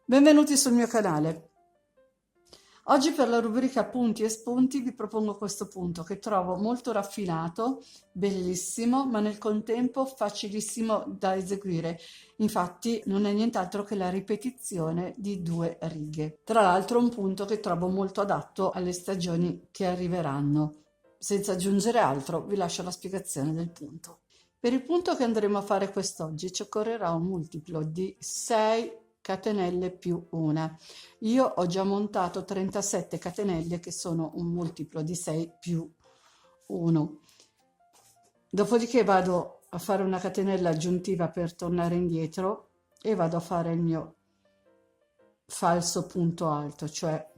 Benvenuti sul mio canale. Oggi per la rubrica punti e spunti vi propongo questo punto che trovo molto raffinato, bellissimo, ma nel contempo facilissimo da eseguire. Infatti non è nient'altro che la ripetizione di 2 righe. Tra l'altro un punto che trovo molto adatto alle stagioni che arriveranno. Senza aggiungere altro, vi lascio la spiegazione del punto. Per il punto che andremo a fare quest'oggi ci occorrerà un multiplo di 6 catenelle più una. Io ho già montato 37 catenelle che sono un multiplo di 6 più 1. Dopodiché vado a fare una catenella aggiuntiva per tornare indietro e vado a fare il mio falso punto alto, cioè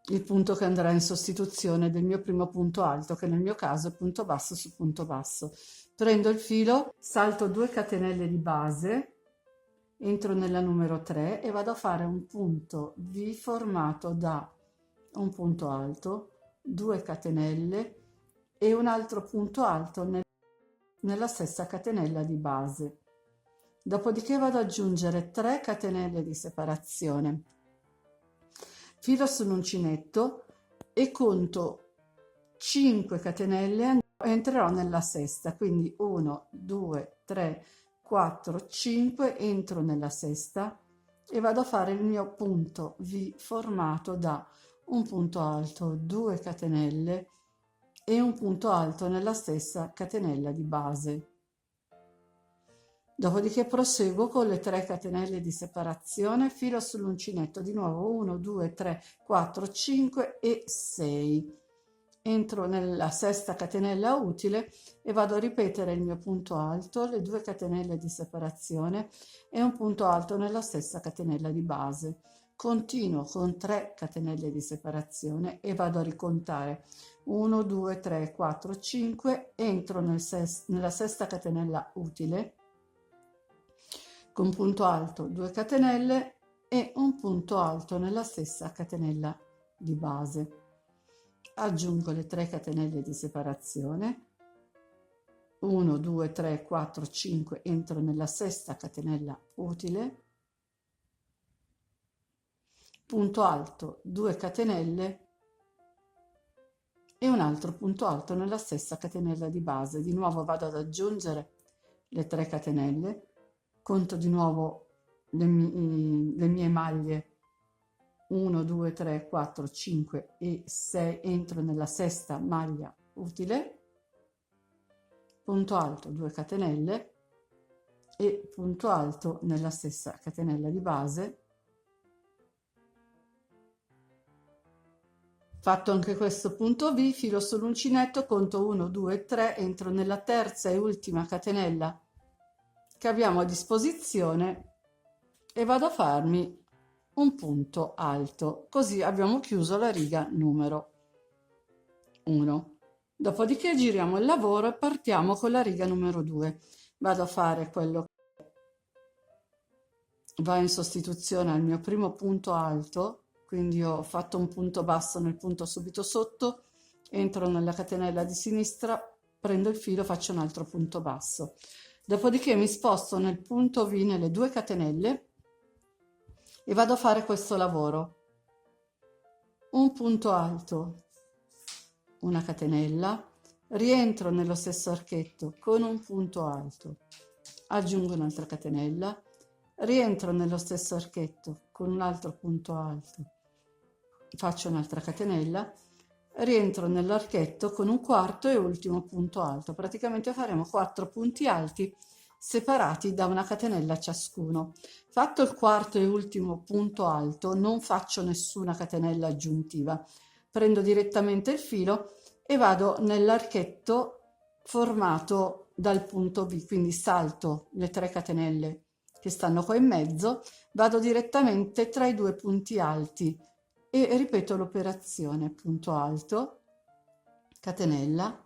il punto che andrà in sostituzione del mio primo punto alto, che nel mio caso è punto basso su punto basso. Prendo il filo, salto 2 catenelle di base, entro nella numero 3 e vado a fare un punto V formato da un punto alto, 2 catenelle e un altro punto alto nella stessa catenella di base. Dopodiché vado ad aggiungere 3 catenelle di separazione. Filo sull'uncinetto e conto 5 catenelle e entrerò nella sesta, quindi 1, 2, 3, 4, 5, entro nella sesta e vado a fare il mio punto V formato da un punto alto, 2 catenelle e un punto alto nella stessa catenella di base. Dopodiché proseguo con le 3 catenelle di separazione, filo sull'uncinetto di nuovo 1, 2, 3, 4, 5 e 6. Entro nella sesta catenella utile e vado a ripetere il mio punto alto, le 2 catenelle di separazione e un punto alto nella stessa catenella di base. Continuo con 3 catenelle di separazione e vado a ricontare 1, 2, 3, 4, 5, entro nella sesta catenella utile con punto alto 2 catenelle e un punto alto nella stessa catenella di base. Aggiungo le 3 catenelle di separazione, 1, 2, 3, 4, 5, entro nella sesta catenella utile, punto alto 2 catenelle e un altro punto alto nella stessa catenella di base. Di nuovo vado ad aggiungere le 3 catenelle, conto di nuovo le mie maglie 1, 2, 3, 4, 5 e 6, entro nella sesta maglia utile, punto alto 2 catenelle e punto alto nella stessa catenella di base. Fatto anche questo punto V, filo sull'uncinetto, conto 1, 2, 3, entro nella terza e ultima catenella che abbiamo a disposizione e vado a farmi un punto alto, così abbiamo chiuso la riga numero 1. Dopodiché giriamo il lavoro e partiamo con la riga numero 2. Vado a fare quello che va in sostituzione al mio primo punto alto, quindi ho fatto un punto basso nel punto subito sotto, entro nella catenella di sinistra, prendo il filo, faccio un altro punto basso. Dopodiché mi sposto nel punto V nelle 2 catenelle e vado a fare questo lavoro. Un punto alto, una catenella, rientro nello stesso archetto con un punto alto, aggiungo un'altra catenella, rientro nello stesso archetto con un altro punto alto, faccio un'altra catenella, rientro nell'archetto con un quarto e ultimo punto alto. Praticamente faremo 4 punti alti separati da una catenella ciascuno. Fatto il quarto e ultimo punto alto, non faccio nessuna catenella aggiuntiva, prendo direttamente il filo e vado nell'archetto formato dal punto V, quindi salto le 3 catenelle che stanno qua in mezzo, vado direttamente tra i 2 punti alti e ripeto l'operazione: punto alto, catenella,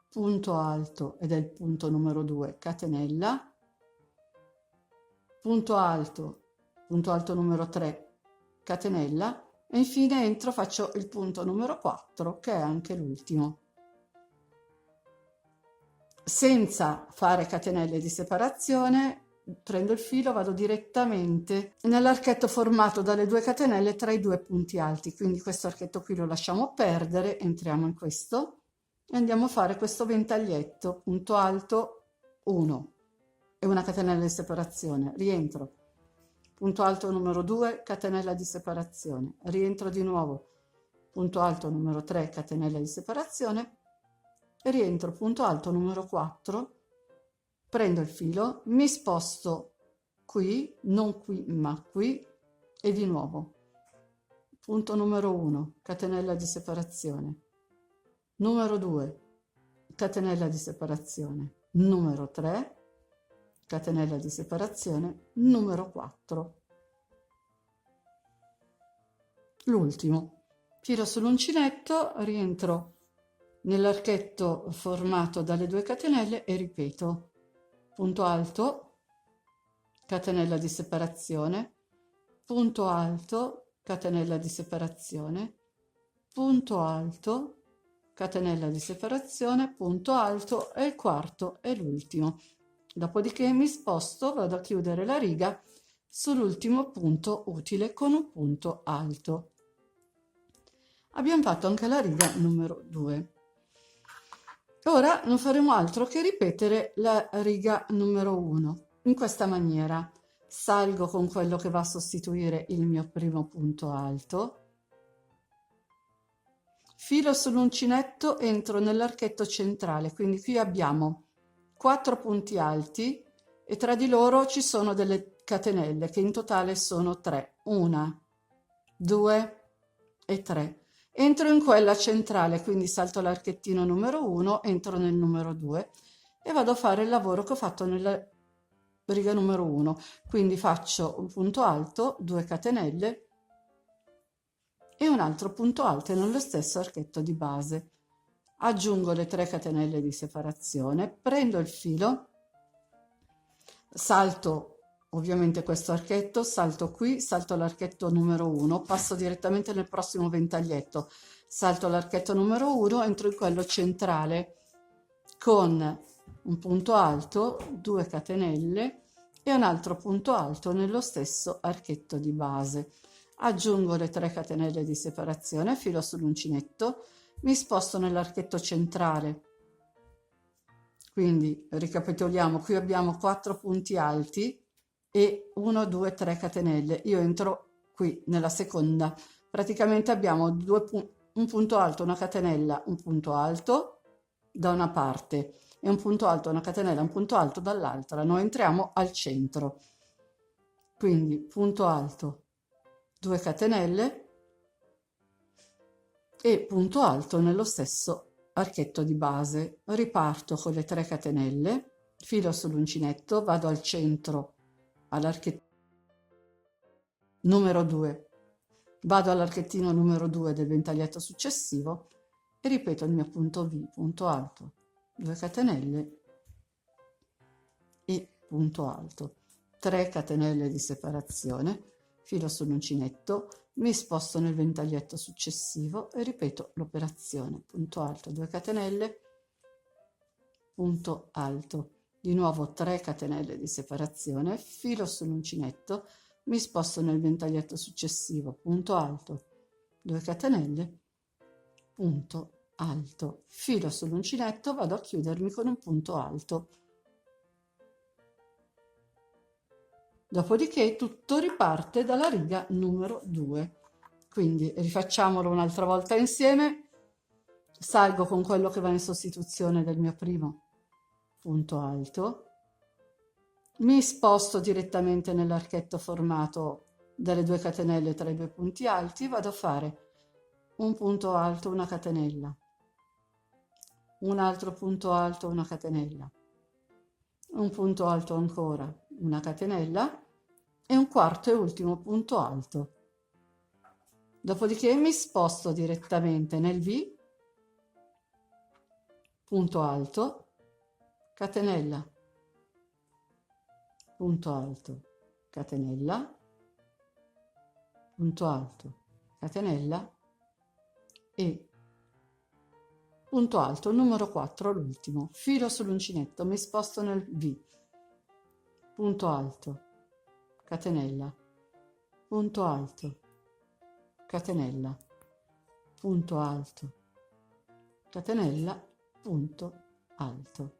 punto alto ed è il punto numero 2, catenella, punto alto numero 3, catenella e infine entro, faccio il punto numero 4 che è anche l'ultimo, senza fare catenelle di separazione, prendo il filo, vado direttamente nell'archetto formato dalle 2 catenelle tra i 2 punti alti, quindi questo archetto qui lo lasciamo perdere, entriamo in questo e andiamo a fare questo ventaglietto, punto alto 1 e una catenella di separazione, rientro, punto alto numero 2, catenella di separazione, rientro di nuovo, punto alto numero 3, catenella di separazione, rientro, punto alto numero 4, prendo il filo, mi sposto qui, non qui ma qui, e di nuovo, punto numero 1, catenella di separazione, numero 2, catenella di separazione, numero 3, catenella di separazione, numero 4. L'ultimo, filo sull'uncinetto, rientro nell'archetto formato dalle 2 catenelle e ripeto, punto alto, catenella di separazione, punto alto, catenella di separazione, punto alto, catenella di separazione, punto alto e il quarto è l'ultimo. Dopodiché mi sposto, vado a chiudere la riga sull'ultimo punto utile con un punto alto. Abbiamo fatto anche la riga numero 2. Ora non faremo altro che ripetere la riga numero 1 in questa maniera. Salgo con quello che va a sostituire il mio primo punto alto, filo sull'uncinetto, entro nell'archetto centrale, quindi qui abbiamo 4 punti alti e tra di loro ci sono delle catenelle che in totale sono 3, 1, 2 e 3. Entro in quella centrale, quindi salto l'archettino numero 1, entro nel numero 2 e vado a fare il lavoro che ho fatto nella riga numero 1, quindi faccio un punto alto, 2 catenelle e un altro punto alto nello stesso archetto di base. Aggiungo le 3 catenelle di separazione, prendo il filo, salto ovviamente questo archetto, salto qui, salto l'archetto numero 1, passo direttamente nel prossimo ventaglietto, salto l'archetto numero 1, entro in quello centrale con un punto alto, 2 catenelle e un altro punto alto nello stesso archetto di base. Aggiungo le 3 catenelle di separazione, filo sull'uncinetto, mi sposto nell'archetto centrale, quindi ricapitoliamo, qui abbiamo 4 punti alti e 1, 2, 3 catenelle, io entro qui nella seconda, praticamente abbiamo un punto alto, una catenella, un punto alto da una parte e un punto alto, una catenella, un punto alto dall'altra, noi entriamo al centro, quindi punto alto, 2 catenelle e punto alto nello stesso archetto di base. Riparto con le 3 catenelle, filo sull'uncinetto, vado al centro all'archetto numero 2, vado all'archettino numero 2 del ventaglietto successivo e ripeto il mio punto V, punto alto, 2 catenelle e punto alto, 3 catenelle di separazione, filo sull'uncinetto, mi sposto nel ventaglietto successivo e ripeto l'operazione, punto alto, 2 catenelle, punto alto, di nuovo 3 catenelle di separazione, filo sull'uncinetto, mi sposto nel ventaglietto successivo, punto alto, 2 catenelle, punto alto, filo sull'uncinetto, vado a chiudermi con un punto alto. Dopodiché tutto riparte dalla riga numero 2. Quindi rifacciamolo un'altra volta insieme. Salgo con quello che va in sostituzione del mio primo punto alto. Mi sposto direttamente nell'archetto formato dalle 2 catenelle tra i 2 punti alti. Vado a fare un punto alto, una catenella, un altro punto alto, una catenella, un punto alto ancora, una catenella e un quarto e ultimo punto alto. Dopodiché mi sposto direttamente nel V, punto alto, catenella, punto alto, catenella, punto alto, catenella e punto alto numero 4, l'ultimo, filo sull'uncinetto, mi sposto nel V, punto alto, catenella, punto alto, catenella, punto alto, catenella, punto alto.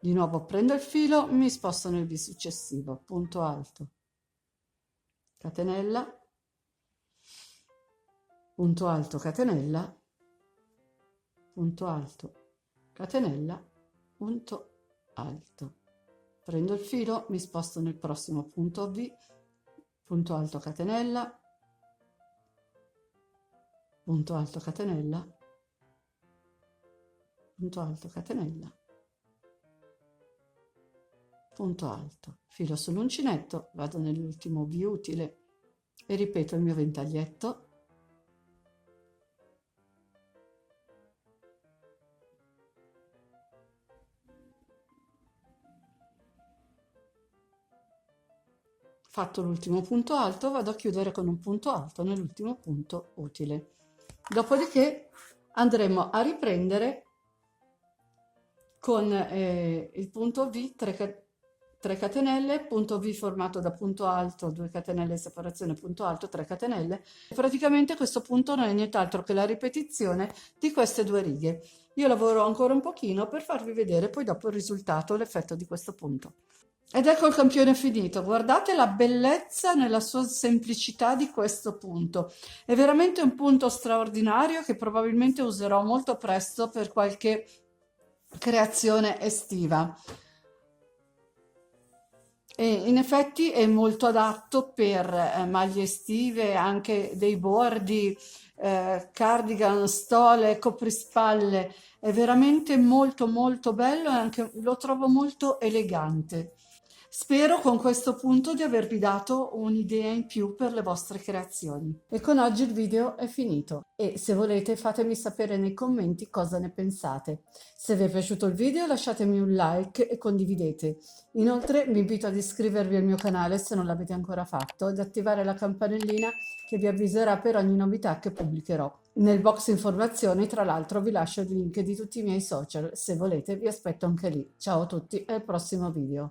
Di nuovo prendo il filo, mi sposto nel V successivo, punto alto, catenella, punto alto, catenella, punto alto, catenella, punto alto. Prendo il filo, mi sposto nel prossimo punto V, punto alto, catenella, punto alto, catenella, punto alto, catenella, punto alto. Filo sull'uncinetto, vado nell'ultimo V utile e ripeto il mio ventaglietto. Fatto l'ultimo punto alto, vado a chiudere con un punto alto nell'ultimo punto utile. Dopodiché andremo a riprendere con il punto V 3 catenelle, punto V formato da punto alto, 2 catenelle separazione, punto alto, 3 catenelle. Praticamente questo punto non è nient'altro che la ripetizione di queste due righe. Io lavoro ancora un pochino per farvi vedere poi dopo il risultato, l'effetto di questo punto. Ed ecco il campione finito, guardate la bellezza nella sua semplicità di questo punto. È veramente un punto straordinario che probabilmente userò molto presto per qualche creazione estiva. E in effetti è molto adatto per maglie estive, anche dei bordi, cardigan, stole, coprispalle. È veramente molto molto bello e anche lo trovo molto elegante. Spero con questo punto di avervi dato un'idea in più per le vostre creazioni. E con oggi il video è finito e se volete fatemi sapere nei commenti cosa ne pensate. Se vi è piaciuto il video lasciatemi un like e condividete. Inoltre vi invito ad iscrivervi al mio canale se non l'avete ancora fatto ed attivare la campanellina che vi avviserà per ogni novità che pubblicherò. Nel box informazioni tra l'altro vi lascio il link di tutti i miei social, se volete vi aspetto anche lì. Ciao a tutti e al prossimo video.